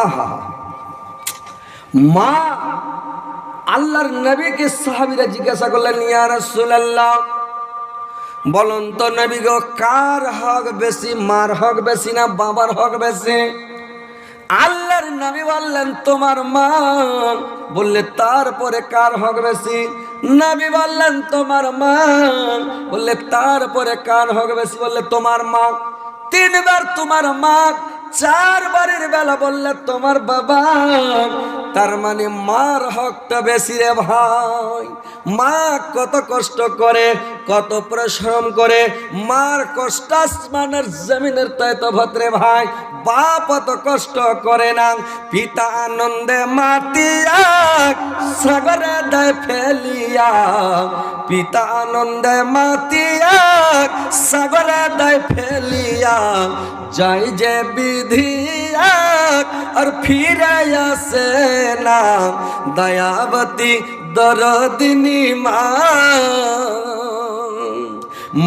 আহা, মা আল্লাহর নবীকে সাহাবীরা জিজ্ঞাসা করলেন, ইয়া রাসূলুল্লাহ, বলুন তো নবী গো, কার হক বেশি, মার হক বেশি না বাবার হক বেশি? আল্লাহর নবী বললেন, তোমার মা। বললে তারপরে কার হক বেশি? নবী বললেন, তোমার মা। বললে তারপরে কার হক বেশি? বললে তোমার মা। তিনবার তোমার মা, চারবারের বেলা বললে তোমার বাবা। তার মানে মার হকটা বেশি রে ভাই। মা কত কষ্ট করে, কত পরিশ্রম করে, মার কষ্ট আসমানের জমিনের তফাৎ রে ভাই। বাপ অত কষ্ট করে না। পিতা আনন্দে মাতিয়া সাগরে দেয় ফেলিয়া, পিতা আনন্দে মাতিয়া সাগরে দেয় ফেলিয়া, যাই যে বিধিয়া আর ফিরে আসে না, দয়াবতী দরদিনী মা।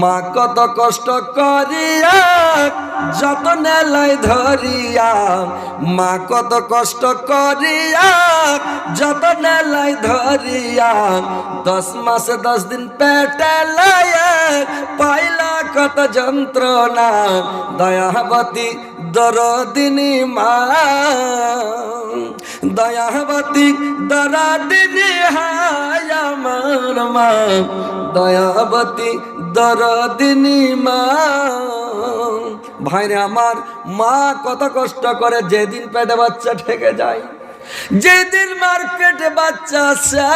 মা কত কষ্ট করিয়া যতনে লাই ধরিয়া, মা কত কষ্ট করিয়া যতনে লাই ধরিয়া, 10 মাস 10 দিন পেটে লায়ে পাইলা কত যন্ত্রণা, দয়াবতী দরদিনী মা। দয়াবতী দরদিনী হায় আমার মা, দয়াবতী দরদিনী মা। ভাইরে আমার, মা কত কষ্ট করে যেদিন পেটে বাচ্চা ঠেকে যায়, যেদিন মার পেটে বাচ্চা আসে,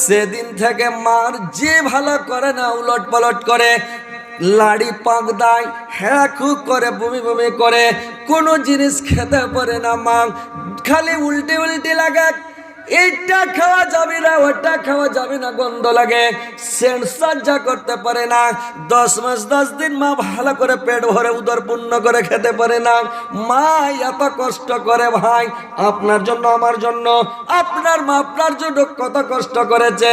সেদিন থেকে মার যে ভালো করে না উলট পালট করে, লাড়ি পাক দেয়, হ্যাঁকু করে, বমি বমি করে, কোনো জিনিস খেতে পারে না মা, খালি উল্টি উল্টি লাগে। এইটা খাওয়া যাবে না, ওটা খাওয়া যাবে না, গন্ধ লাগে, সেন্ট সহ্য করতে পারে না। 10 মাস 10 দিন মা ভালো করে পেট ভরে উদর পূর্ণ করে খেতে পারে না। মা এত কষ্ট করে ভাই, আপনার জন্য, আমার জন্য। আপনার মা আপনার জন্য কত কষ্ট করেছে,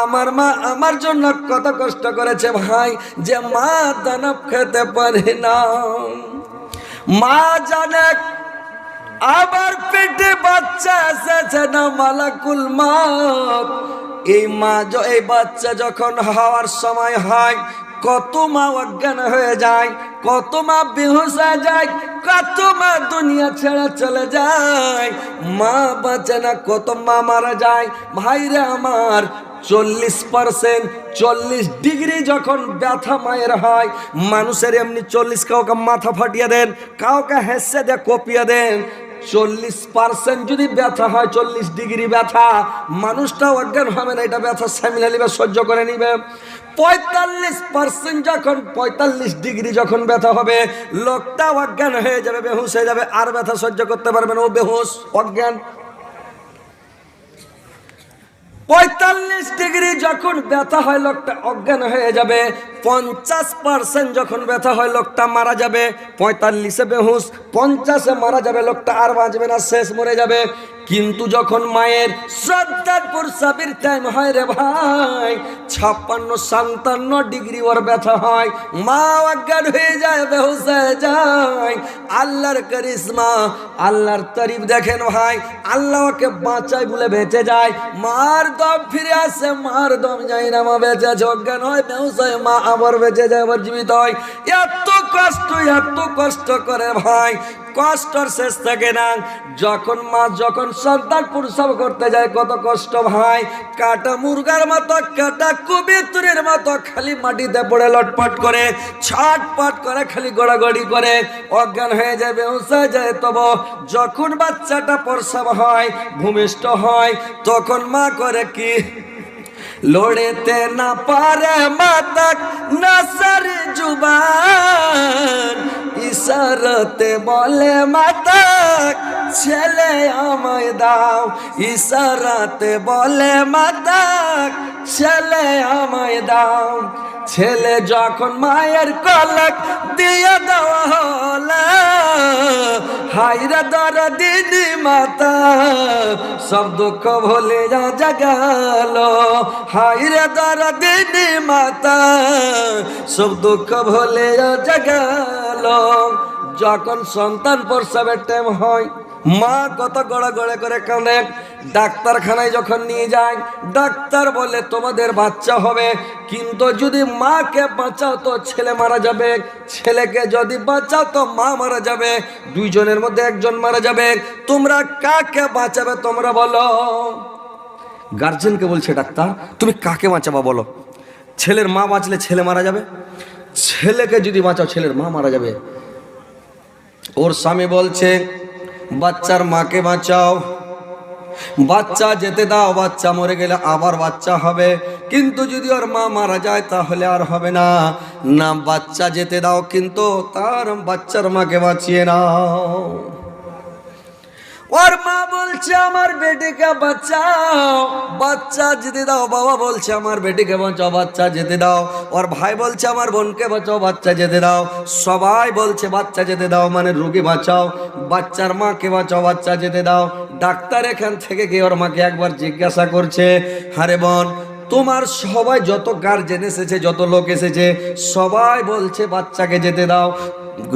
আমার মা আমার জন্য কত কষ্ট করেছে ভাই, যে মা দানা খেতে পারে না। মা জানে আবার পেটে বাচ্চা এসেছে না, মালাকুল মউত। এই মা, এই বাচ্চা যখন হওয়ার সময় হয়, কত মা অজ্ঞান হয়ে যায়, কত মা বেহুশ হয়ে যায়, কত মা দুনিয়া ছেড়ে চলে যায়, মা বাঁচে না, কত মা মারা যায়। ভাইরে আমার, 40% 40 ডিগ্রি যখন ব্যথা মায়ের হয়, মানুষের এমনি 40, কাউকে মাথা ফাটিয়ে দেন, কাউকে হেসে দিয়ে কপিয়ে দেন। 40% যদি ব্যথা হয়, 40 ডিগ্রি ব্যথা, মানুষটা অজ্ঞান হবে না, এটা ব্যথা সামলে নিবে, সহ্য করে নিবে। 45% যখন 45 ডিগ্রি যখন ব্যথা হবে, লোকটা অজ্ঞান হয়ে যাবে, বেহুশ হয়ে যাবে, আর ব্যথা সহ্য করতে পারবে না, ও বেহুশ, অজ্ঞান। 45 ডিগ্রি যখন ব্যথা হয়, লোকটা অজ্ঞান হয়ে যাবে। 50% যখন ব্যথা হয়, লোকটা মারা যাবে। 45-এ বেহুশ, 50-এ মারা যাবে, লোকটা আর বাঁচবে না, শেষ মরে যাবে। কিন্তু যখন মায়ের শ্রদ্ধার প্রসাবের টাইম হয় রে ভাই, 56-57 ডিগ্রি ওর ব্যথা হয়, মা অজ্ঞান হয়ে যায়, বেহুশ হয়ে যায়। আল্লাহর করিশ্মা, আল্লাহর তারিফ দেখেন ভাই, আল্লাহ ওকে বাঁচায় বলে বেঁচে যায়। মার দম ফিরে আসে, মার দম যায় না, মা বেঁচে আছে, অজ্ঞান হয়, বেহুশ হয়, মা আবার বেঁচে যায়, আবার জীবিত হয়। এত কষ্ট করে ভাই, কষ্টর শেষ থাকে না। যখন মা যখন সন্তান প্রসব করতে যায়, কত কষ্ট ভাই। কাটা মুরগার মতো, কাটা কবিতরের মতো খালি মাটিতে পড়ে লটপট করে, ছটপট করে, খালি গড়াগড়ি করে, অজ্ঞান হয়ে যায়, বেহুশ হয়ে যায়। তবে যখন বাচ্চাটা প্রসব হয়, ভূমিষ্ঠ হয়, তখন মা করে কি, লড়েতে না পারে মাতাক নাসার জুবান, ইশারাতে বলে মাতাক ছেলে আমায় দাও, ইশারাতে বলে মাতাক ছেলে আমায় দাও। ছেলে যখন মায়ের কলক দিয়ে দেওয়া হলো, হায়রে দরদিনী মাতা সব দুঃখ ভুলে জাগাল, হায়রে দরদিনী মাতা সব দুঃখ ভুলে জাগাল। যখন সন্তান প্রসবের টাইম হয়, মা কত গড়াগড়ে করে কাঁদে। ডাক্তারখানায় যখন নিয়ে যায়, ডাক্তার বলে তোমাদের বাচ্চা হবে, কিন্তু যদি মাকে বাঁচাও তো ছেলে মারা যাবে, ছেলেকে যদি বাঁচাও তো মা মারা যাবে, দুইজনের মধ্যে একজন মারা যাবে। তোমরা কাকে বাঁচাবে তোমরা বলো? গার্জেনকে বলছে ডাক্তার, তুমি কাকে বাঁচাবা বলো? ছেলের মা বাঁচলে ছেলে মারা যাবে, ছেলেকে যদি বাঁচাও ছেলের মা মারা যাবে। ওর স্বামী বলছে বাচ্চার মাকে বাঁচাও, বাচ্চা যেতে দাও, বাচ্চা মরে গেলে আবার বাচ্চা হবে, কিন্তু যদি ওর মা মারা যায় তাহলে আর হবে না। না, বাচ্চা যেতে দাও কিন্তু তার বাচ্চার মাকে বাঁচিয়ে নাও। ওর মা বলছে আমার বেটিকে বাঁচাও, বাচ্চা যেতে দাও। বাবা বলছে আমার বেটিকে বাঁচাও, বাচ্চা যেতে দাও। ওর ভাই বলছে আমার বোনকে বাঁচাও, বাচ্চা যেতে দাও। সবাই বলছে বাচ্চা যেতে দাও, মানে রোগী বাঁচাও, বাচ্চার মাকে বাঁচাও, বাচ্চা যেতে দাও। ডাক্তার এখান থেকে গিয়ে ওর মাকে একবার জিজ্ঞাসা করছে, আরে বোন, তোমার সবাই যত গার্জেন এসেছে, যত লোক এসেছে, সবাই বলছে বাচ্চাকে যেতে দাও,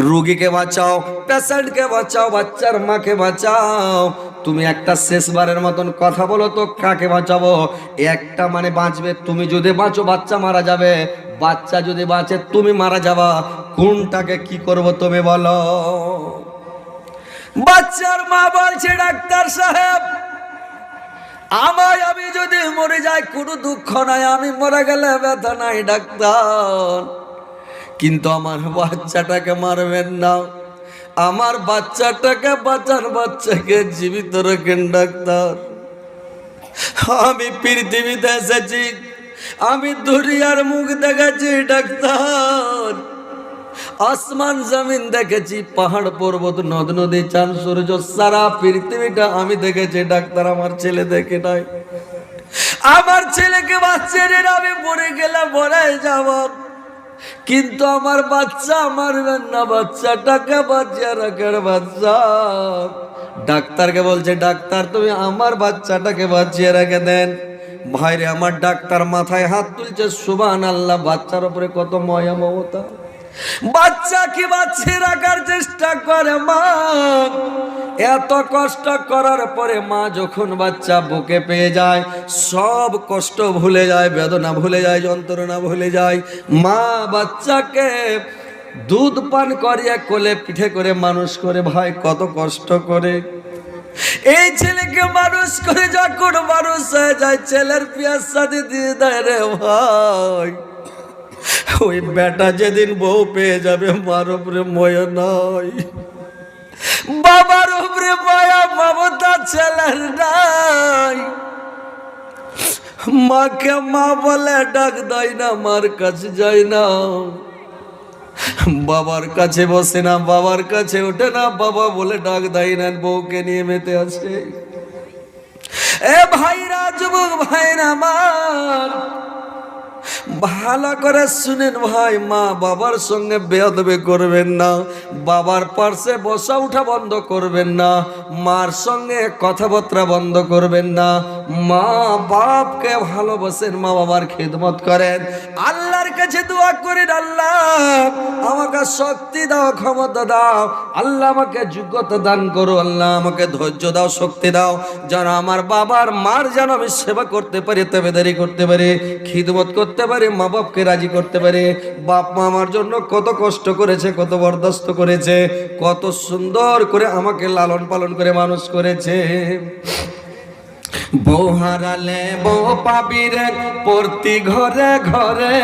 রোগীকে বাঁচাও, পেশেন্টকে বাঁচাও, বাচ্চার মাকে বাঁচাও। তুমি একটা শেষবারের মতন কথা বলো তো, কাকে বাঁচাবো? একটা মানে বাঁচবে, তুমি যদি বাঁচো বাচ্চা মারা যাবে, বাচ্চা যদি বাঁচে তুমি মারা যাবা, কোনটাকে কি করব তুমি বলো? বাচ্চার মা বলছে ডাক্তার সাহেব, আমি যদি মরে যাই কোনো দুঃখ নাই, আমি মরে গেলে ব্যথা নাই ডাক্তার, কিন্তু আমার বাচ্চাটাকে মারবেন না, আমার বাচ্চাটাকে বাঁচান, বাচ্চাকে জীবিত রাখেন ডাক্তার। আমি পৃথিবীতে এসেছি, আমি দুনিয়ার মুখ দেখেছি ডাক্তার, আসমান জমিন দেখেছি, পাহাড় পর্বত নদ নদী চাঁদ সূর্য, সারা পৃথিবীটা আমি দেখেছি ডাক্তার, আমার ছেলে দেখে নাই। আমার ছেলেকে বাঁচিয়ে দিন, আমি মরে গেলে মরে যাব, কিন্তু আমার বাচ্চা মারবেন না, বাচ্চাটাকে বাঁচিয়ে রাখার বাচ্চা। ডাক্তারকে বলছে ডাক্তার তুমি আমার বাচ্চাটাকে বাঁচিয়ে রেখে দেন। ভাইরে আমার ডাক্তার মাথায় হাত তুলছে, সুবহানাল্লাহ, বাচ্চার উপরে কত মায়া মমতা। বাচ্চাকে বাঁচিয়ে রাখার চেষ্টা করে মা, এত কষ্ট করার পরে মা যখন বাচ্চা বুকে পেয়ে যায়, সব কষ্ট ভুলে যায়, বেদনা ভুলে যায়, যন্ত্রণা ভুলে যায়। মা বাচ্চাকে দুধ পান করিয়ে কোলে পিঠে করে মানুষ করে, ভাই কত কষ্ট করে। এই ছেলেকে মানুষ করে যখন মানুষ হয়ে যায়, ছেলের বিয়ার শাদী দিয়ে দেয় রে ভাই, ওই বেটা যেদিন বউ পেয়ে যাবে, মার উপরে ময়া নাই, বাবার উপরে মায়া মমতা ছেলের নাই। মাকে মা বলে ডাক দেয় না, মার কাছে যায় না, বাবার কাছে বসে না, বাবার কাছে ওঠে না, বাবা বলে ডাক দেয় না, বউকে নিয়ে মেতে আছে। এ ভাইরা, যুবক ভাইরা আমার, ভালো করে শুনেন ভাই, মা বাবার সঙ্গে বেয়াদবি করবেন না, বাবার পাশে বসা উঠা বন্ধ করবেন না, মার সঙ্গে কথাবার্তা বন্ধ করবেন না। মা বাপকে ভালোবাসেন, মা বাবার খিদমত করেন, আল্লাহর কাছে দোয়া করেন, আল্লাহ আমাকে শক্তি দাও, ক্ষমতা দাও, আল্লাহ আমাকে যোগ্যতা দান করো, আল্লাহ আমাকে ধৈর্য দাও, শক্তি দাও, যেন আমার বাবার মার যেন আমি সেবা করতে পারি, তাবেদারি করতে পারি, খিদমত করতে পারি, মা বাপকে রাজি করতে পারে। বাপ মা আমার জন্য কত কষ্ট করেছে, কত বরদাস্ত করেছে, কত সুন্দর করে আমাকে লালন পালন করে মানুষ করেছে। বউ হারালে বউ পাবি রে প্রতি ঘরে ঘরে,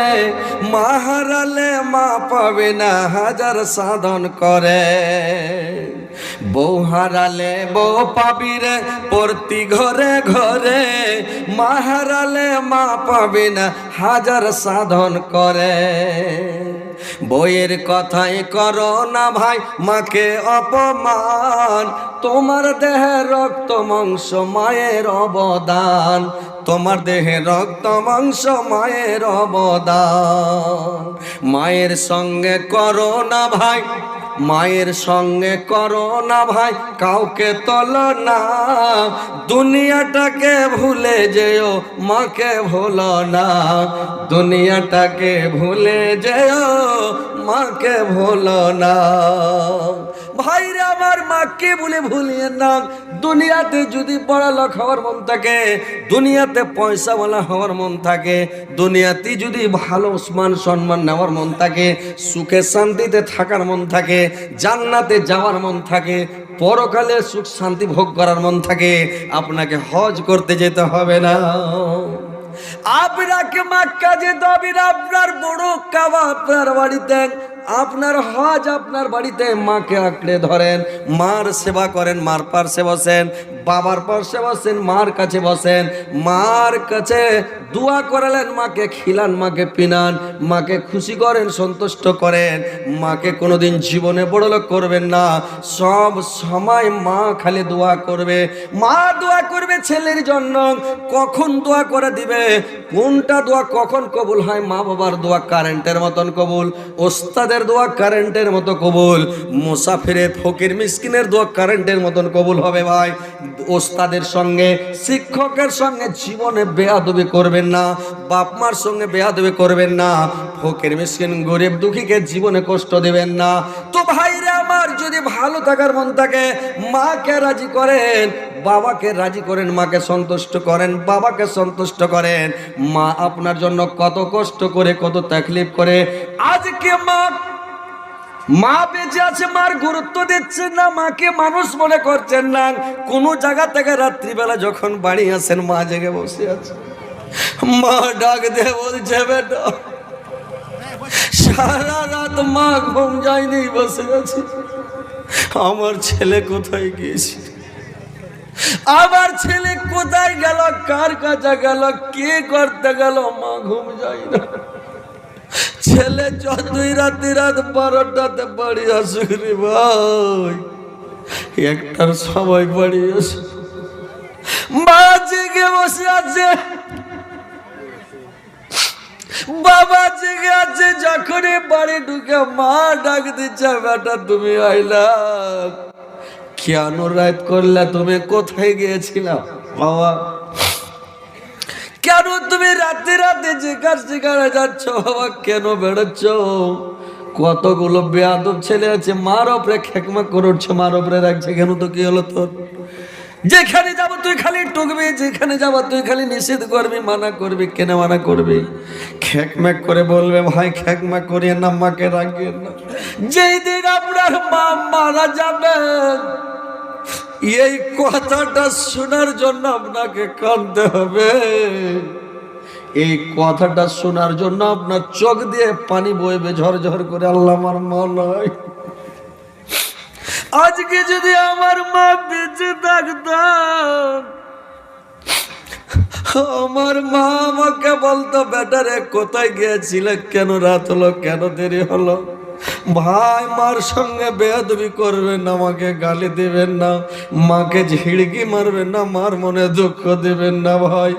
মা হারালে মা পাবে না হাজার সাধন করে। বউ হারালে বউ পাবি রে প্রতি ঘরে ঘরে, মা হারালে মা পাবে না হাজার সাধন করে। বইয়ের কথাই করো না ভাই মাকে অপমান, তোমার দেহে রক্ত মাংস মায়ের অবদান, তোমার দেহে রক্ত মাংস মায়ের অবদান। মায়ের সঙ্গে করো না ভাই, মায়ের সঙ্গে করো না ভাই কাউকে তোলো না, দুনিয়াটাকে ভুলে যেও মাকে ভুলো না, দুনিয়াটাকে ভুলে যেও মাকে ভুলো না। ভাইরা আমার, মাকে বলে ভুলিয়ে না। দুনিয়াতে যদি বড়লোক হওয়ার মন থাকে, দুনিয়াতে পয়সাওয়ালা হওয়ার মন থাকে, দুনিয়াতে যদি ভালো মান সম্মান নেওয়ার মন থাকে, সুখে শান্তিতে থাকার মন থাকে, জান্নাতে যাওয়ার মন থাকে, পরকালে সুখ শান্তি ভোগ করার মন থাকে, আপনাকে হজ করতে যেতে হবে না। আপনাকে মক্কা যেতে হবে না। আপনার বড় কাবা আপনার বাড়িতে, আপনার হজ আপনার বাড়িতে। মাকে আঁকড়ে ধরেন, মার সেবা করেন, মার পাশে বসেন, বাবার পাশে বসেন, মার কাছে বসেন, মার কাছে দোয়া করালেন, মাকে খিলান, মাকে পিনান, মাকে খুশি করেন, সন্তুষ্ট করেন। মাকে কোনোদিন জীবনে বড়লোক করবেন না। সব সময় মা খালি দোয়া করবে। মা দোয়া করবে ছেলের জন্য। কখন দোয়া করে দিবে, কোনটা দোয়া কখন কবুল হয়? মা বাবার দোয়া কারেন্টের মতন কবুল, ওস্তাদের দোয়া কারেন্টের মতো কবুল, মুসাফিরের ফকির মিসকিনের দোয়া কারেন্টের মতন কবুল হবে। ভাই, ওস্তাদের সঙ্গে শিক্ষকের সঙ্গে জীবনে বেয়াদবি করবেন না, বাপ মার সঙ্গে বেয়াদবি করবেন না, ফকির মিসকিন গরিব দুঃখীকে জীবনে কষ্ট দেবেন না। তো ভাইরে আমার, যদি ভালো থাকার মন থাকে, মাকে রাজি করেন, বাবাকে রাজি করেন, মাকে সন্তুষ্ট করেন, বাবাকে সন্তুষ্ট করেন। মা আপনার জন্য কত কষ্ট করে, কত তাকলিফ করে। আজকে মা বেঁচে আছে, মার গুরুত্ব দিচ্ছেন না, মাকে মানুষ মনে করছেন না। কোন জায়গা থেকে রাত্রিবেলা যখন বাড়ি আসেন, মা জেগে বসে আছে, মা ডাক দিয়ে বলছে, বেটা সারা রাত মা ঘুম যায়নি, বসে আছি, আমার ছেলে কোথায় গিয়েছে, আমার ছেলে কোথায় গেল, কার কাছে গেল, কে করতে গেল, মা ঘুম যায় না। ছেলে যতই রাত 12টাতে বাড়ি আসুক রে ভাই, একটার সময় বাড়ি আসে, মা জেগে বসে আছে, বাবা জেগে আছে। যখনই বাড়ি ঢুকে মা ডাক দিচ্ছে, বেটা তুমি আইলা, কেন রাত করলে, তুমি কোথায় গিয়েছিলাম বাবা, কেন তুমি রাতে রাতে যেখানে যাচ্ছ বাবা, কেন বেড়াচ্ছ? কতগুলো বেয়াদব ছেলে আছে, মার ওপরে খেকমা করে উঠছে, মার ওপরে রাখছে, কেন? তো কি হলো তোর? যেখানে যাবো তুই খালি টুকবি, যেখানে যাবো তুই খালি নিষেধ করবি, মানা করবি। কেন মানা করবি? খেকম্যাক করে বলবে, ভাই খেকম্যাক করিয়ে না, মাকে রাখবেন না। যেই দিন আপনার মা মারা যাবেন, এই কথাটা শোনার জন্য আপনাকে কাঁদতে হবে। এই কথাটা শোনার জন্য আপনার চোখ দিয়ে পানি বইবে ঝরঝর করে। আল্লাহ, আমার মা নয়। আজকে যদি আমার মা বেঁচে থাকতাম, আমার মা আমাকে বলতো, বেটা রে কোথায় গিয়েছিলে, কেন রাত হলো, কেন দেরি হলো? ভাই, মার সঙ্গে বেয়াদবি করবেন না, মাকে গালি দিবেন না, মাকে ঝিড়কি মারবেন না, মার মনে দুঃখ দিবেন না। ভাই,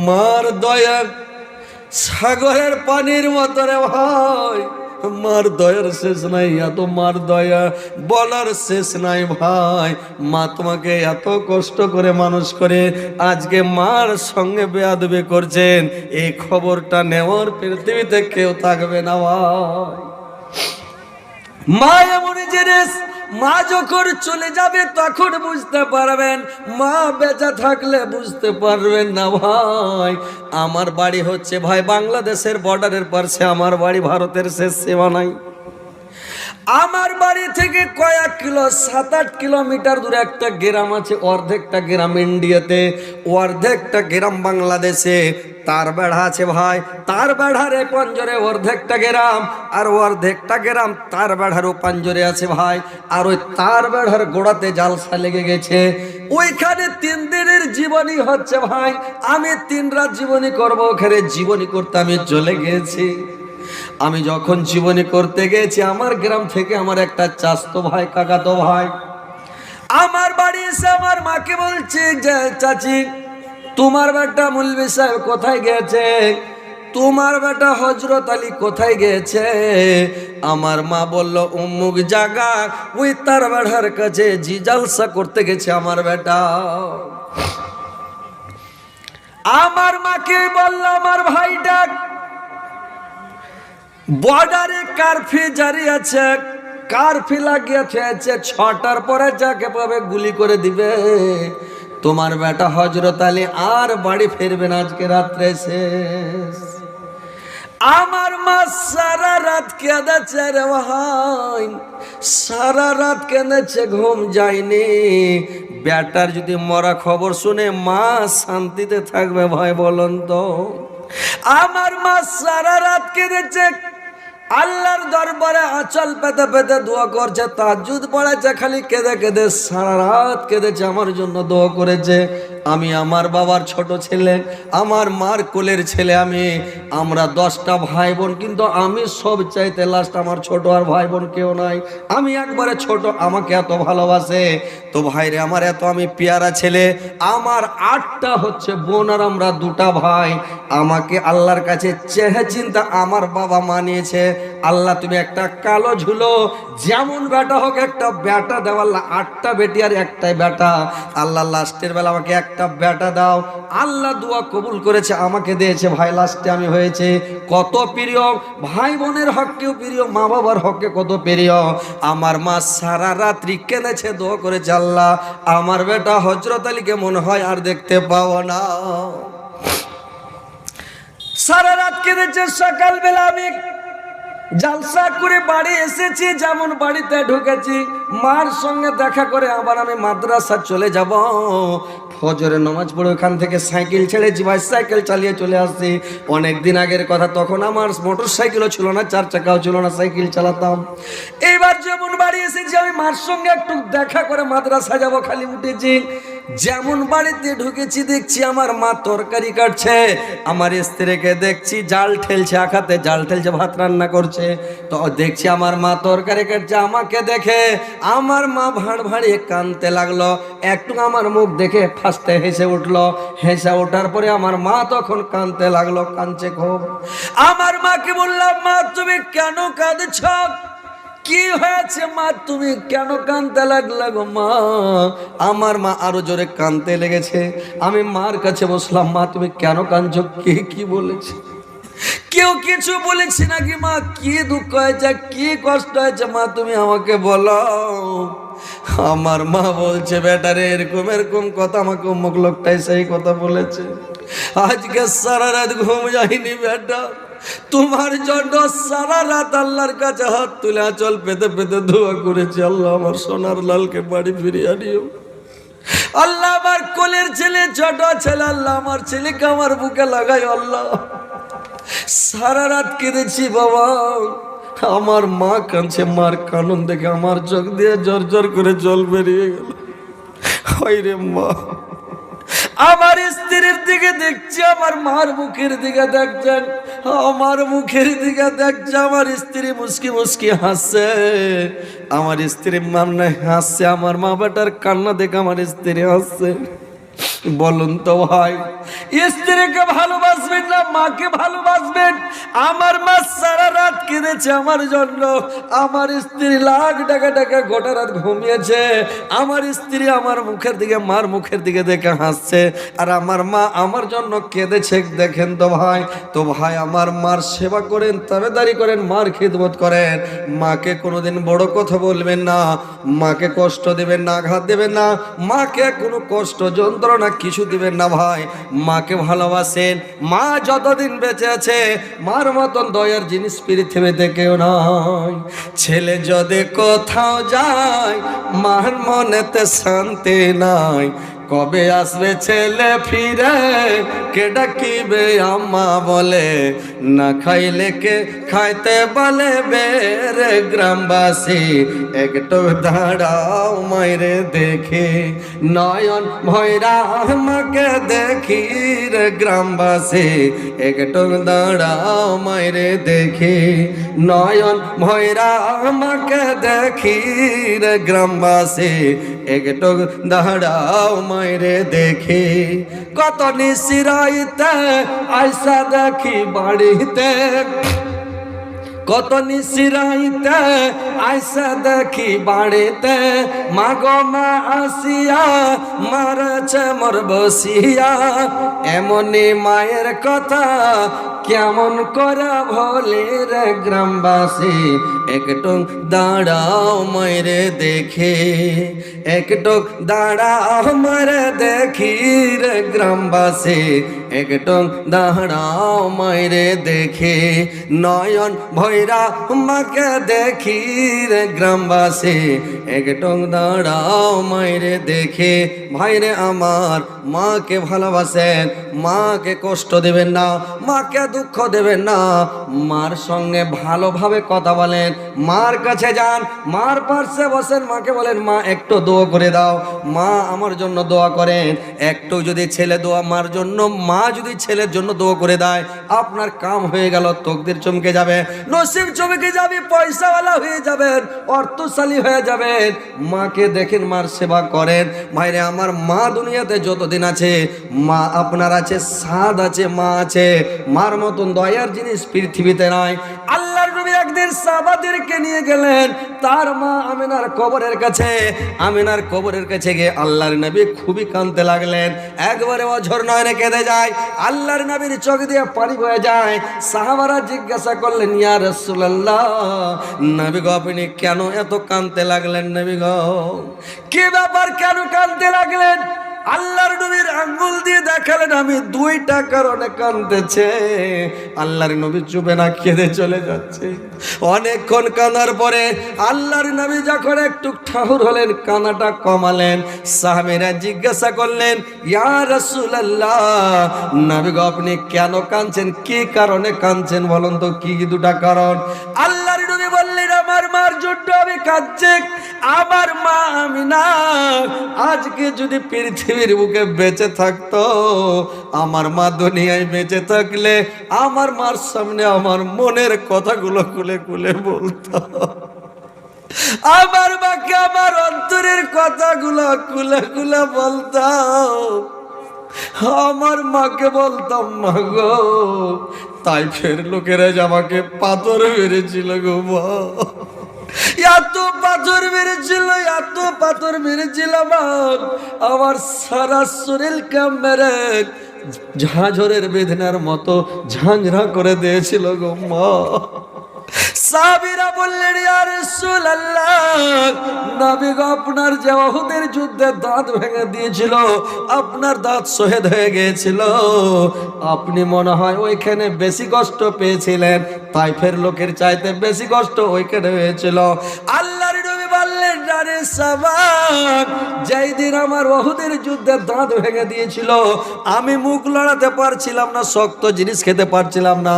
মার দয়া সাগরের পানির মতো রে ভাই, মার দয়ার শেষ নাই। এত মার দয়া বলার শেষ নাই ভাই। মা তোমাকে এত কষ্ট করে মানুষ করে, আজকে মার সঙ্গে বেয়াদবি করছেন, এই খবরটা নেওয়ার পৃথিবীতে কেউ থাকবে না ভাই। মা এমন জিনিস, মা যখন চলে যাবে তখন বুঝতে পারবেন, মা বেঁচে থাকলে বুঝতে পারবেন না ভাই। আমার বাড়ি হচ্ছে ভাই বাংলাদেশের বর্ডারের পাশে, আমার বাড়ি ভারতের শেষ সীমানায়। আমার বাড়ি থেকে কয়েক কিলো, 7-8 কিলোমিটার দূরে একটা গ্রাম আছে, অর্ধেকটা গ্রাম ইন্ডিয়াতে, অর্ধেকটা গ্রাম বাংলাদেশে। তার বেড়া আছে ভাই, তার বেড়ার এই পাঞ্জরে অর্ধেকটা গ্রাম, আর অর্ধেকটা গ্রাম তার বেড়ারও পাঞ্জরে আছে ভাই। আর ওই তার বেড়ার গোড়াতে জালসা লেগে গেছে, ওইখানে 3 দিনের জীবনী হচ্ছে ভাই। আমি 3 রাত জীবনী করবো, ওখানে জীবনী করতে আমি চলে গেছি। আমি যখন জীবনী করতে গেছি, আমার গ্রাম থেকে আমার একটা চাচতো ভাই, কাকাতো ভাই আমার বাড়ি এসে আমার মাকে বলছে, যে চাচি তোমার বেটা মৌলভী সাহেব কোথায় গেছে, তোমার বেটা হযরত আলী কোথায় গেছে? আমার মা বলল, অমুক জায়গা, ওই তার বেড়ার কাছে জি জালসা করতে গেছে আমার বেটা। আমার মাকে বলল, আমার ভাই ডাক। বর্ডারে কারফিউ জারি আছে, কারফিউ লাগিয়েছে 6টার পরে যাকে পাবে গুলি করে দিবে। তোমার বেটা হযরত আলী আর বাড়ি ফিরবে না, আজকে রাত্রে শেষ। আমার মা সারা রাত কেঁদেছে রে ভাই, সারা রাত কেঁদেছে, ঘুম যায়নি। বেটার যদি মরা খবর শুনে মা শান্তিতে থাকবে ভাই বলুন তো? আমার মা সারা রাত কেঁদেছে, আল্লাহর দরবারে আঁচল পেতে পেতে দোয়া করছে, তাহাজ্জুদ পড়েছে, খালি কেঁদে কেঁদে সারা রাত কেঁদেছে, আমার জন্য দোয়া করেছে। আমি আমার বাবার ছোট ছেলে, আমার মার কোলের ছেলে আমি। আমরা 10টা ভাই বোন, কিন্তু আমি সব চাইতে লাস্ট, আমার ছোট আর ভাই বোন কেউ নাই, আমি একবারে ছোট। আমাকে এত ভালোবাসে তো ভাইরে, আমার এত আমি পেয়ারা ছেলে। আমার 8টা হচ্ছে বোন আর আমরা 2টা ভাই। আমাকে আল্লাহর কাছে চেহে চিন্তা আমার বাবা মানিয়েছে, আল্লাহ তুমি একটা কালো ঝুলো যেমন বেটা হোক একটা বেটা দাও আল্লাহ। 8টা বেটি আর একটাই বেটা, আল্লাহ লাস্টের বেলা আমাকে একটা বেটা দাও। আল্লাহ দোয়া কবুল করেছে, আমাকে দিয়েছে ভাই, লাস্টে আমি হয়েছে। কত প্রিয়, ভাই বোনের হকেও প্রিয়, মা বাবার হকে কত প্রিয়। আমার মা সারা রাত্রি কেঁদেছে, দোয়া করেছে, আল্লাহ আমার বেটা হযরত আলীকে মনে হয় আর দেখতে পাবো না। সারা রাত কেঁদেছে। সকালবেলা আমি জালসা করে বাড়ি এসেছি, যেমন বাড়িতে ঢুকেছি মার সঙ্গে দেখা করে আবার আমি মাদ্রাসা চলে যাব। ফজরের নামাজ পড়ে ওখান থেকে সাইকেল ছেড়েছি ভাই, সাইকেল চালিয়ে চলে আসছি। অনেক দিন আগের কথা, তখন আমার মোটর সাইকেলও ছিল না, 4 চাকাও ছিল না, সাইকেল চালাতাম। এইবার যেমন বাড়ি এসেছি আমি মার সঙ্গে একটু দেখা করে মাদ্রাসা যাব, খালি উঠেছি। যেমন বাড়িতে ঢুকেছি দেখছি আমার মা তরকারি কাটছে, আমার স্ত্রীকে দেখছি জাল ঠেলছে, আখাতে জাল ঠেলছে, ভাত রান্না করছে। তো দেখছি আমার মা তরকারি কাটছে, আমাকে দেখে আমার মা ভাঁড় ভাঁড়িয়ে কাঁদতে লাগলো। একটু আমার মুখ দেখে ফার্স্টে হেসে উঠলো, হেসে ওঠার পরে আমার মা তখন কাঁদতে লাগলো, কাঁদছে খুব। আমার মাকে বললাম, মা তুমি কেন কাঁদছ? কি হয়েছে মা, তুমি কেন কাঁদতে লাগলে গো মা? আমার মা আরো জোরে কাঁদতে লেগেছে। আমি মার কাছে বসলাম, মা তুমি কেন কাঁদছো? কে কি বলেছে? কেউ কিছু বলেছি নাকি মা? কি দুঃখ হয়েছে, কি কষ্ট হয়েছে মা, তুমি আমাকে বলো। আমার মা বলছে, বেটারে এরকম এরকম কথা আমাকে অমুক লোকটাই সেই কথা বলেছে, আজকে সারা রাত ঘুম যায়নি বেটা, তোমার জন্য সারা রাত আল্লাহর কাছে হাত তুলে আঁচল পেতে পেতে দোয়া করেছি, আল্লাহ আমার সোনার লালকে বাড়ি ফিরিয়ে আনিও। আল্লাহ আমার কোলের ছেলে, ছোট ছেলে, আল্লাহ আমার ছেলেকে আমার বুকে লাগাই। আল্লাহ সারা রাত কেঁদেছি বাবা। আমার মা কাঁদছে, মার কানন দেখে আমার চোখ দিয়ে জর জর করে জল বেরিয়ে গেল। হায় রে মা, আমার স্ত্রীর দিকে দেখছি, আমার মার মুখের দিকে দেখছেন, আমার মুখের দিকে দেখছে। আমার স্ত্রী মুস্কি মুস্কি হাসছে, আমার স্ত্রী মামনা হাসছে, আমার মা বেটার কান্না দেখে আমার স্ত্রী হাসছে। বলুন তো ভাই, স্ত্রীকে ভালোবাসবেন না মাকে ভালোবাসবেন? আমার মা সারা রাত কেঁদেছে আমার জন্য, আমার স্ত্রী লাখ টাকা টাকা গোটা রাত ঘুমিয়েছে, আমার স্ত্রী আমার মুখের দিকে, মার মুখের দিকে দেখে হাসছে, আর আমার মা আমার জন্য কেঁদেছে। দেখেন তো ভাই, তো ভাই আমার মার সেবা করেন, তাবেদারি করেন, মার খিদমত করেন। মাকে কোনোদিন বড় কথা বলবেন না, মাকে কষ্ট দেবেন না, আঘাত দেবেন না, মাকে কোনো কষ্ট যন্ত্রণা কিছু দিবেন না ভাই। মাকে ভালোবাসেন, মা যতদিন বেঁচে আছে মার মতন দয়ার জিনিস পৃথিবীতে কেউ নাই। ছেলে যদি কোথাও যায় মার মনেতে শান্তি নাই, কবে আসবে ছেলে ফিরে, কে ডাকিবে আম্মা বলে, না খাইলে কে খাইতে বলে, বেরে গ্রামবাসী একটু দাঁড়াও মাইরে দেখি, নয়ন ভৈরা আমাকে দেখি রে গ্রামবাসী একটু দাঁড়াও মাইরে দেখি, নয়ন ভৈরা আমাকে দেখি রে গ্রামবাসী একটু দাঁড়াও মাইরে দেখি। কত নিশিরাইতে আইসা দেখি বাড়িতে, কত নিশিরাইতে আইসা দেখি বাড়িতে, মাগো মা আসিয়া মারছে মোর বসিয়া, এমনি মায়ের কথা কেমন করে ভোলে রে গ্রামবাসী, একটু দাঁড়াও মাইরে দেখে, একটু দাঁড়াও মাইরে দেখি রে গ্রামবাসী, একটু দাঁড়াও মাইরে দেখে, নয়ন ভৈরা মাকে দেখি রে গ্রামবাসী, একটু দাঁড়াও মাইরে দেখে। ভাইরে আমার, মাকে ভালোবাসেন, মাকে কষ্ট দেবেন না, মাকে দুঃখ দেবেন না, মার সঙ্গে ভালোভাবে কথা বলেন, মার কাছে যান, মার পাশে বসেন, মাকে বলেন মা একটু দোয়া করে দাও, মা আমার জন্য দোয়া করেন। একটু যদি ছেলে দোয়া মার জন্য, মা যদি ছেলের জন্য দোয়া করে দেয়, আপনার কাম হয়ে গেল, তকদির চমকে যাবে, নসিব চমকে যাবে, পয়সাওয়ালা হয়ে যাবেন, অর্থশালী হয়ে যাবেন। মাকে দেখেন, মার সেবা করেন। ভাইরে আমার, মা দুনিয়াতে যতদিন আছে, মা আপনার আছে, সাদ আছে, মা আছে, মার মতন দয়ার জিনিস পৃথিবীতে নাই। আল্লাহর নবী একদিন সাহাবাদেরকে নিয়ে গেলেন তার মা আমিনার কবরের কাছে। আমিনার কবরের কাছে গিয়ে আল্লাহর নবী খুবই কাঁদতে লাগলেন, একবারে অঝর নয়নে কেঁদে যায়, আল্লাহর নবীর চোখ দিয়ে পানি বয়ে যায়। সাহাবারা জিজ্ঞাসা করলেন, ইয়া রাসূলুল্লাহ, নবী গো আপনি কেন এত কাঁদতে লাগলেন? নবী গো কি ব্যাপার, কেন কাঁদতে লাগলেন? আল্লাহর নবীর আঙ্গুল দিয়ে দেখালেন, আমি দুইটা কারণে কাঁদতেছে। আল্লাহর নবী চুপে না কেঁদে চলে যাচ্ছে। অনেকক্ষণ কাঁদার পরে আল্লাহর নবী যখন একটু ঠাহুর হলেন, কান্নাটা কমালেন। সাহাবীরা জিজ্ঞাসা করলেন, ইয়া রাসূলুল্লাহ, নবী গো আপনি কেন কাঁদছেন? কি কারণে কাঁদছেন বলুন তো, কি দুটা কারণ? আল্লাহর নবী বললেন, আমার মার জন্য আমি কাঁদছি। আমার মা আমিনা আজকে যদি পৃথিবীর বুকে বেঁচে থাকতো, আমার মা দুনিয়ায় বেঁচে থাকলে আমার মার সামনে আমার মনের কথাগুলো খুলে খুলে বলতো, আমার মাকে আমার অন্তরের কথাগুলো খুলে খুলে বলতাম। আমার মাকে বলতাম, মা গো, তাই ফের লোকেরা আমাকে পাথর মেরেছিল গো মা, এত পাথর মেরেছিল, এত পাথর মেরেছিল, আমার সারা শরীরকে মেরে ঝাঁঝরের বেদনার মতো ঝাঁঝরা করে দিয়েছিল গো মা। সাহাবীরা বললেন, ইয়া রাসূলুল্লাহ, নবী গো আপনার যে উহুদের যুদ্ধে দাঁত ভেঙে দিয়েছিল, আপনার দাঁত শহীদ হয়ে গিয়েছিল, আপনি মনে হয় ওইখানে বেশি কষ্ট পেয়েছিলেন, তাইফের লোকের চাইতে বেশি কষ্ট ওইখানে হয়েছিল। আল্লাহর নবী বললেন, আরে সাবাক, যেই দিন আমার উহুদের যুদ্ধে দাঁত ভেঙে দিয়েছিল, আমি মুখ লড়াতে পারছিলাম না, শক্ত জিনিস খেতে পারছিলাম না,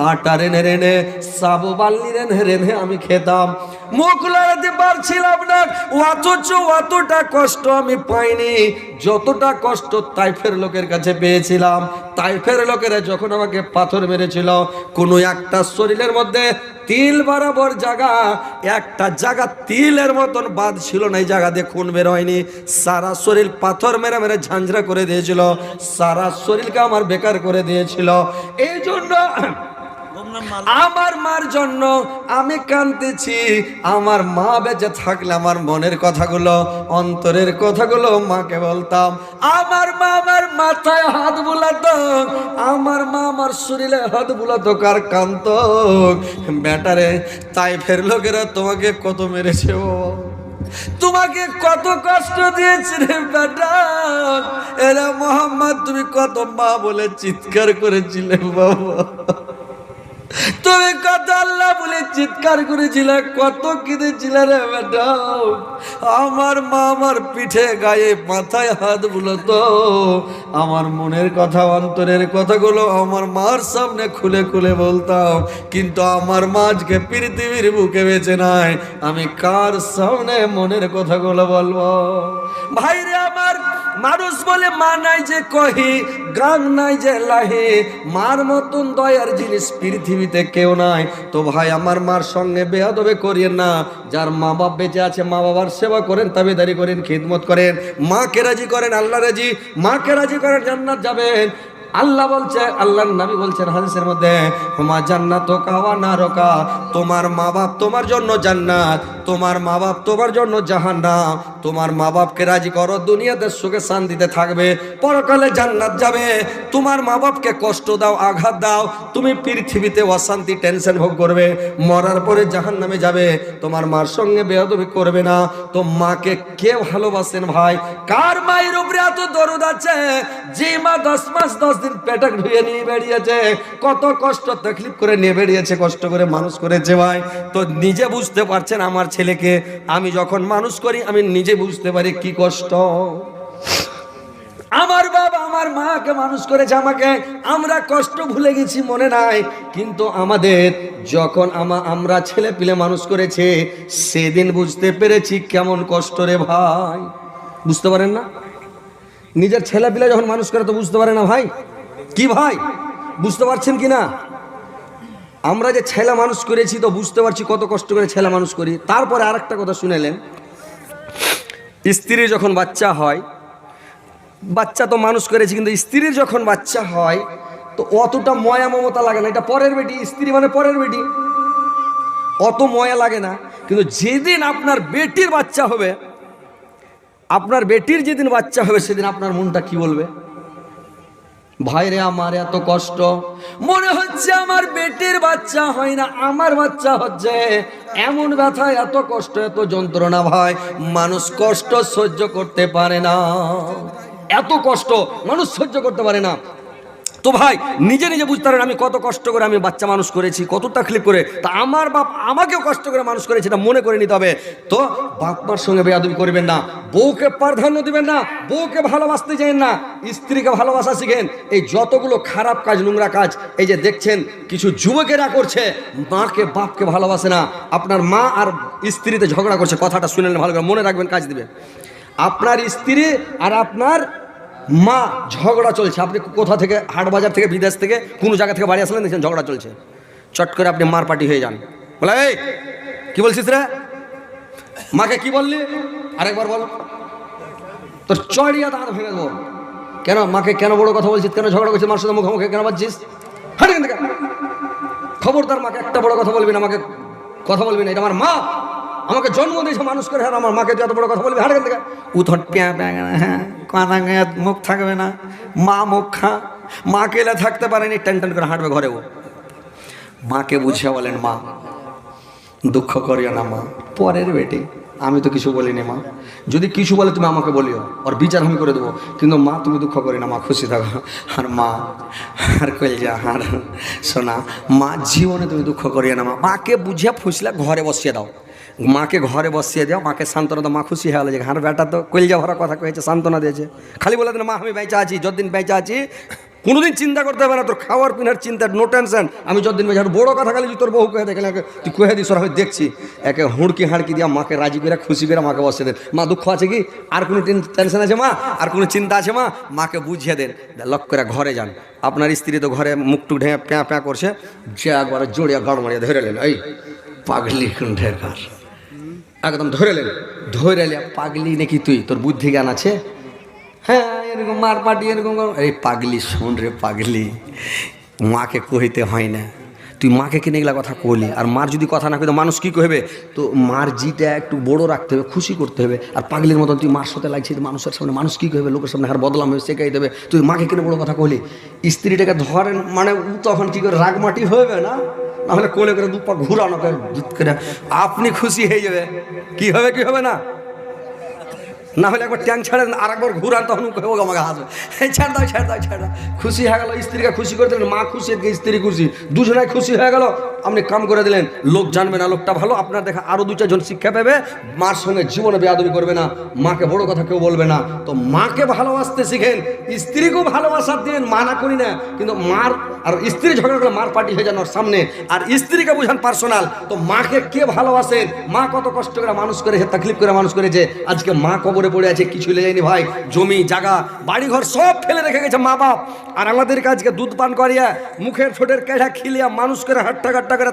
আটা রেনে রেনে সাবু বাল্লি রেনে রেনে আমি খেতাম, মুখ লড়াতে পারছিলাম না। অথচ অতটা কষ্ট আমি পাইনি যতটা কষ্ট তাইফের লোকের কাছে পেয়েছিলাম। তাইফের লোকেরা যখন আমাকে পাথর মেরেছিল, কোনো একটা শরীরের মধ্যে তিল বরাবর জায়গা, একটা জায়গা তিলের মতন বাদ ছিল না, এই জায়গা দিয়ে খুন বের হয়নি। সারা শরীর পাথর মেরে মেরে ঝাঁঝরা করে দিয়েছিল, সারা শরীরকে আমার বেকার করে দিয়েছিল। এই জন্য আমার মার জন্য আমি কাঁদতেছি। আমার মা বেঁচে থাকলে আমার মনের কথাগুলো, অন্তরের কথাগুলো মাকে বলতাম। আমার মা আমার মাথায় হাত বুলাতো, আমার মা আমার শরীরে হাত বুলাতো, কার কান্ত বেটারে, তাইফের লোকেরা তোমাকে কত মেরেছে, তোমাকে কত কষ্ট দিয়েছে রে বেটা, এরা মোহাম্মদ তুমি কত মা বলে চিৎকার করেছিলে বাবা, তুমি কত আল্লাহ বলে চিৎকার করেছিলে, কত কেঁদেছিলে রে বেটা। আমার মা আমার পিঠে গায়ে মাথায় হাত বুলাতো, আমার মনের কথা, অন্তরের কথাগুলো আমার মার সামনে খুলে খুলে বলতাম। কিন্তু আমার মা আজকে পৃথিবীর বুকে বেঁচে নাই, আমি কার সামনে মনের কথাগুলো বলবো? ভাইরে আমার, মানুষ বলে মা নাই যে কহি, গান নাই যে লাহে, মার মতন দয়ার জিনিস পৃথিবীতে কেউ নাই। তো ভাই আমার মার সঙ্গে বেয়াদবি করিয়েন না। যার মা বাপ বেঁচে আছে, মা বাবার সেবা করেন, তাবেদারি করেন, খিদমত করেন, মাকে রাজি করেন, আল্লাহ রাজি, মাকে রাজি করেন, জান্নাত যাবেন। আল্লাহ বলছে, আল্লাহর নবী বলছেন হাদিসের মধ্যে, হুমা জান্নাতুকা ওয়া নারুকা, তোমার মা বাপ তোমার জন্য জান্নাত, তোমার মা বাপ তোমার জন্য জাহান্নাম। তোমার মা বাপকে রাজি করো, দুনিয়াতে সুখে শান্তিতে থাকবে, পরকালে জান্নাত যাবে। তোমার মা বাপকে কষ্ট দাও, আঘাত দাও, তুমি পৃথিবীতে অশান্তি টেনশন ভোগ করবে, মরার পরে জাহান্নামে যাবে। তোমার মার সঙ্গে বেয়াদবি করবে না। তো মাকে কে ভালোবাসেন ভাই? কার মায়ের উপরে এত দরদ আছে যে মা 10 মাস 10 দিন পেটে ধুয়ে নিয়ে বেরিয়েছে, কত কষ্ট তকলিফ করে নিয়ে বেরিয়েছে, কষ্ট করে মানুষ করেছে ভাই। তো নিজে বুঝতে পারছেন আমার ছেলেকে আমি যখন মানুষ করি আমি নিজে বুঝতে পারি কি কষ্ট। আমার বাবা আমার মাকে মানুষ করেছে আমাকে, আমরা কষ্ট ভুলে গেছি মনে নাই, কিন্তু আমাদের যখন আমরা ছেলে পিলে মানুষ করেছে সেদিন বুঝতে পেরেছি কেমন কষ্ট রে ভাই। বুঝতে পারেন না? নিজের ছেলে পিলে যখন মানুষ করে তো বুঝতে পারে না ভাই। কি ভাই বুঝতে পারছেন কি না? আমরা যে ছেলে মানুষ করেছি তো বুঝতে পারছি কত কষ্ট করে ছেলে মানুষ করি। তারপরে আরেকটা কথা শুনেলেন, স্ত্রীর যখন বাচ্চা হয়, বাচ্চা তো মানুষ করেছি কিন্তু স্ত্রীর যখন বাচ্চা হয় তো অতটা ময়া মমতা লাগে না। এটা পরের বেটি, স্ত্রী মানে পরের বেটি, অত ময়া লাগে না। কিন্তু যেদিন আপনার বেটির বাচ্চা হবে, আপনার বেটির যেদিন বাচ্চা হবে সেদিন আপনার মনটা কি বলবে? ভাইরে আমার এত কষ্ট, মনে হচ্ছে আমার বেটির বাচ্চা হয় না আমার বাচ্চা হচ্ছে। এমন ব্যথা, এত কষ্ট, এত যন্ত্রণা ভাই, মানুষ কষ্ট সহ্য করতে পারে না। এত কষ্ট মানুষ সহ্য করতে পারে না। তো ভাই নিজে নিজে বুঝতে পারেন আমি কত কষ্ট করে আমি বাচ্চা মানুষ করেছি, কত তাকলিফ করে। তা আমার বাপ আমাকেও কষ্ট করে মানুষ করেছে, এটা মনে করে নিতে হবে। তো বাপ মার সঙ্গে বেয়াদবি করবেন না, বউকে প্রাধান্য দিবেন না, বউকে ভালোবাসতে চান না, স্ত্রীকে ভালোবাসা শিখেন। এই যতগুলো খারাপ কাজ, নোংরা কাজ এই যে দেখছেন কিছু যুবকেরা করছে, মাকে বাপকে ভালোবাসে না, আপনার মা আর স্ত্রীতে ঝগড়া করছে, কথাটা শুনে ভালো করে মনে রাখবেন, কাজ দিবে। আপনার স্ত্রী আর আপনার মা ঝগড়া চলছে, আপনি কোথা থেকে হাট বাজার থেকে বিদেশ থেকে কোনো জায়গা থেকে বাড়ি আসলেন, দেখছেন ঝগড়া চলছে, চট করে আপনি মার পার্টি হয়ে যান, বলে এই কি বলছিস রে, মাকে কি বললি, আরেকবার বল, তোর চড়িয়া দাঁত ভেঙে দেবো। কেন মাকে কেন বড় কথা বলছিস, কেন ঝগড়া করছিস, মার সাথে মুখোমুখি কেন বাজছিস? হাট এখান থেকে, খবরদার মাকে একটা বড় কথা বলবি না, আমাকে কথা বলবি না, এটা আমার মা, আমাকে জন্ম দিয়েছে মানুষ করে, হ্যাঁ আমার মাকে এত বড় কথা বলবি, হাট এখান থেকে। উথট প্যাঁ প্যাঁ, হ্যাঁ কথা মুখ থাকবে না, মা মুখ খা, মা কেলে থাকতে পারেনি, টেন টেন করে হাঁটবে ঘরেও। মাকে বুঝিয়ে বলেন, মা দুঃখ করিও না মা, পরের বেটি, আমি তো কিছু বলিনি মা, যদি কিছু বলে তুমি আমাকে বলিও, ওর বিচার আমি করে দেবো, কিন্তু মা তুমি দুঃখ করি না, মা খুশি থাকো। আর মা আর কইলজা আর শোনা, মা জীবনে তুমি দুঃখ করিও না মা, মাকে বুঝিয়ে ফুসলে ঘরে বসিয়ে দাও, মাকে ঘরে বসিয়ে দাও, মাকে সান্ত্বনা দাও, মা খুশি হয়ে গেল যে হার বেটা তো কইলজা ভরা কথা কয়েছে, সান্ত্বনা দিয়েছে। খালি বলে দেন মা আমি বেঁচে আছি, যতদিন বেঁচে আছি কোনোদিন চিন্তা করতে হবে না, তোর খাওয়ার পিনার চিন্তা, নো টেনশন, আমি যতদিন বেঁচে। বড় কথা খালি তোর বহু কয়ে দেখলে তুই কয়ে দিস, আমি দেখছি, একে হুড়কি হাঁড়কি দিয়া মাকে রাজি করে খুশি করে মাকে বসিয়ে দেন। মা দুঃখ আছে কি, আর কোনো টেনশন আছে মা, আর কোনো চিন্তা আছে মা, মাকে বুঝিয়ে দেন, লক করে ঘরে যান। আপনার স্ত্রী তো ঘরে মুখটুক ঢেঁ প্যাঁ প্যাঁ করছে, যে একবার জড়িয়া গাড় মারিয়া ধরে নেন, এই পাগলি কুণ্ঠের কার, একদম ধরে নেন, ধরে লে, পাগলি নাকি তুই, তোর বুদ্ধি জ্ঞান আছে? হ্যাঁ এরকম মার পাটি এরকম, এই পাগলি শোন রে পাগলি, মাকে কইতে হয় না, তুই মাকে কিনে এগুলা কথা কইলি, আর মার যদি কথা না কই তো মানুষ কি কইবে, তো মার জিটা একটু বড় রাখতে হবে, খুশি করতে হবে। আর পাগলির মতন তুই মার সাথে লাগছিস মানুষের সামনে, মানুষ কি কইবে, লোকের সামনে হার বদলাম হয়ে শেখাই দেবে, তুই মাকে কিনে বড় কথা কইলি, স্ত্রীটাকে ধরেন মানে তখন কি করে রাগ মাটি হবে না, নাহলে কোলে করে দুপা ঘুরানো করে আপনি খুশি হয়ে যাবে, কি হবে কি হবে না, না হলে একবার ট্যাং ছাড়েন আর একবার ঘুরান, তখন আমাকে হাসবে, ছেড়ে দাও ছেড়ে দাও ছেড়ে দাও, খুশি হয়ে গেল, স্ত্রীকে খুশি করে দিলেন, মা খুশি স্ত্রী খুশি, দুজনাই খুশি হয়ে গেল, আপনি কাম করে দিলেন, লোক জানবে না লোকটা ভালো, আপনার দেখা আরো দু চারজন শিক্ষা পাবে, মার সঙ্গে জীবনে বেয়াদবি করবে না, মাকে বড় কথা কেউ বলবে না। তো মাকে ভালোবাসতে শিখেন, স্ত্রীকেও ভালোবাসা দিন, মানা করি না, কিন্তু মার আর স্ত্রী ঝগড়া করলে মার পার্টি হয়ে যান ওর সামনে, আর স্ত্রীকে বুঝান পার্সোনাল। তো মাকে কে ভালোবাসেন, মা কত কষ্ট করে মানুষ করেছে, তাকলিফ করে মানুষ করেছে, আজকে মা কবরে পড়ে আছে, কিছু লে যায়নি ভাই, জমি জায়গা বাড়ি ঘর সব ফেলে রেখে গেছে মা বাপ, আর আমাদেরকে আজকে দুধ পান করিয়া মুখের ঠোঁটের কেড়া খিলিয়া মানুষ করে হাট্টা কাট্টা করে